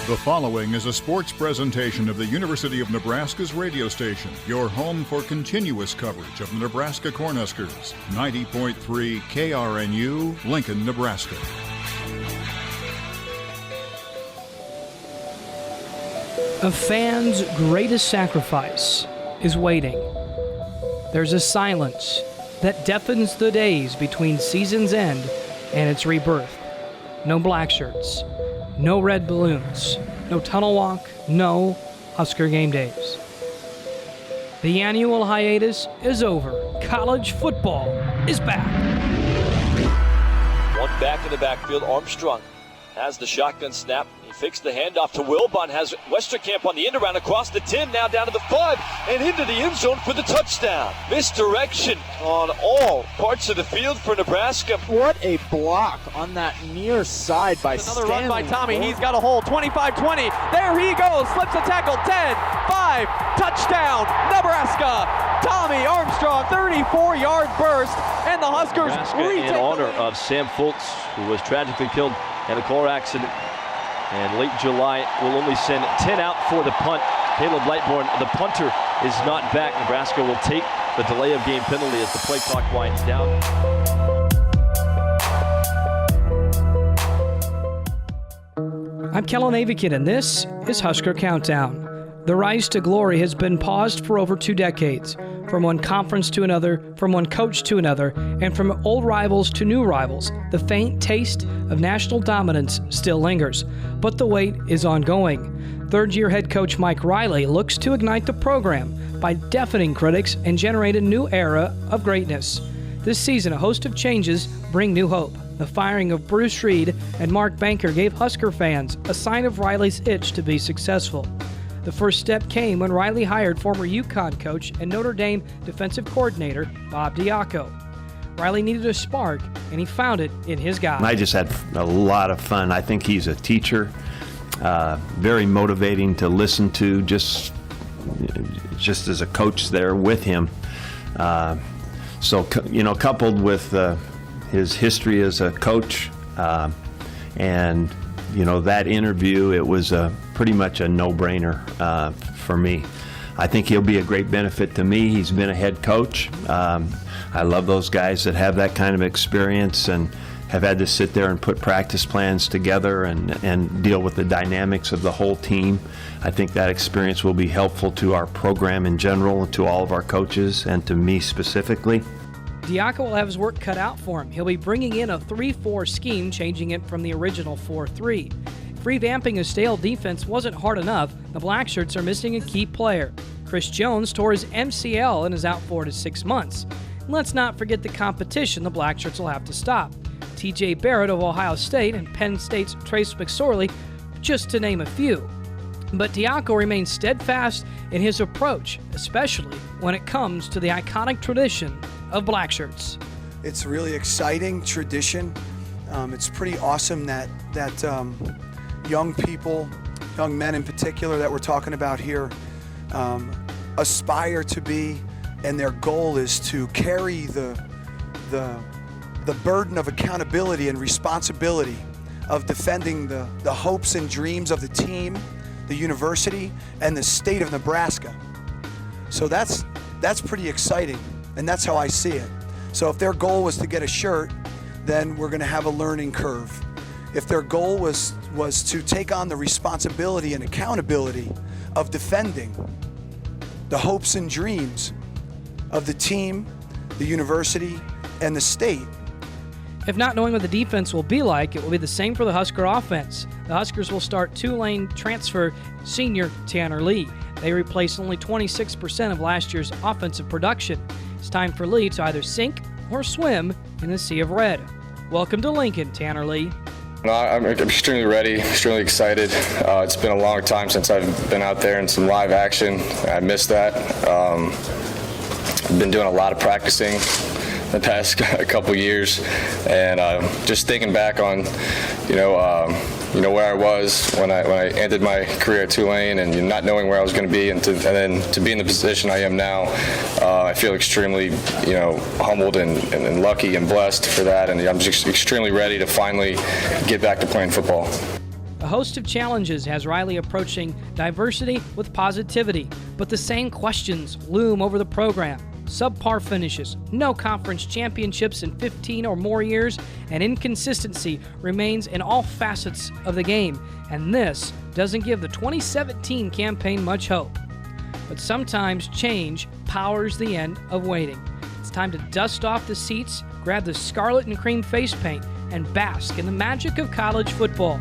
The following is a sports presentation of the University of Nebraska's radio station, your home for continuous coverage of the Nebraska Cornhuskers. 90.3 KRNU, Lincoln, Nebraska. A fan's greatest sacrifice is waiting. There's a silence that deafens the days between season's end and its rebirth. No black shirts, no red balloons, no tunnel walk, no Husker game days. The annual hiatus is over. College football is back. One back in the backfield. Armstrong has the shotgun snap. He fakes the handoff to Wilbon. Has Westerkamp on the end around across the 10, now down to the 5, and into the end zone for the touchdown. Misdirection on all parts of the field for Nebraska. What a block on that near side by Another Stanley. run by Tommy. He's got a hole. 25-20. There he goes. Slips a tackle. 10, 5. Touchdown, Nebraska. Tommy Armstrong, 34-yard burst, and the Huskers Nebraska in honor of Sam Foltz, who was tragically killed in a car accident. And late July will only send 10 out for the punt. Caleb Lightbourne, the punter, is not back. Nebraska will take the delay of game penalty as the play clock winds down. I'm Kellen Avikin, and this is Husker Coutdown. The rise to glory has been paused for over 2 decades. From one conference to another, from one coach to another, and from old rivals to new rivals, the faint taste of national dominance still lingers. But the wait is ongoing. Third-year head coach Mike Riley looks to ignite the program by deafening critics and generate a new era of greatness. This season, a host of changes bring new hope. The firing of Bruce Reed and Mark Banker gave Husker fans a sign of Riley's itch to be successful. The first step came when Riley hired former UConn coach and Notre Dame defensive coordinator Bob Diaco. Riley needed a spark, and he found it in his guy. I just had a lot of fun. I think he's a teacher, very motivating to listen to, just as a coach there with him. So, coupled with his history as a coach and that interview, it was pretty much a no-brainer for me. I think he'll be a great benefit to me. He's been a head coach. I love those guys that have that kind of experience and have had to sit there and put practice plans together and deal with the dynamics of the whole team. I think that experience will be helpful to our program in general, to all of our coaches, and to me specifically. Diaco will have his work cut out for him. He'll be bringing in a 3-4 scheme, changing it from the original 4-3. If revamping a stale defense wasn't hard enough, the Blackshirts are missing a key player. Chris Jones tore his MCL and is out 4 to 6 months. And let's not forget the competition the Blackshirts will have to stop. T.J. Barrett of Ohio State and Penn State's Trace McSorley, just to name a few. But Diaco remains steadfast in his approach, especially when it comes to the iconic tradition of Blackshirts. It's a really exciting tradition. It's pretty awesome that young people, young men in particular that we're talking about here, aspire to be, and their goal is to carry the burden of accountability and responsibility of defending the hopes and dreams of the team, the university, and the state of Nebraska. So that's pretty exciting, and that's how I see it. So if their goal was to get a shirt, then we're going to have a learning curve. If their goal was to take on the responsibility and accountability of defending the hopes and dreams of the team, the university, and the state. If not knowing what the defense will be like, it will be the same for the Husker offense. The Huskers will start Tulane transfer senior Tanner Lee. They replaced only 26% of last year's offensive production. It's time for Lee to either sink or swim in the sea of red. Welcome to Lincoln, Tanner Lee. I'm extremely ready, extremely excited. It's been a long time since I've been out there in some live action. I missed that. I've been doing a lot of practicing the past couple years, and just thinking back on, where I was when I ended my career at Tulane, and not knowing where I was going to be, and then to be in the position I am now, I feel extremely, humbled and lucky and blessed for that, and I'm just extremely ready to finally get back to playing football. The host of challenges has Riley approaching diversity with positivity, but the same questions loom over the program. Subpar finishes, no conference championships in 15 or more years, and inconsistency remains in all facets of the game, and this doesn't give the 2017 campaign much hope. But sometimes change powers the end of waiting. It's time to dust off the seats, grab the scarlet and cream face paint, and bask in the magic of college football.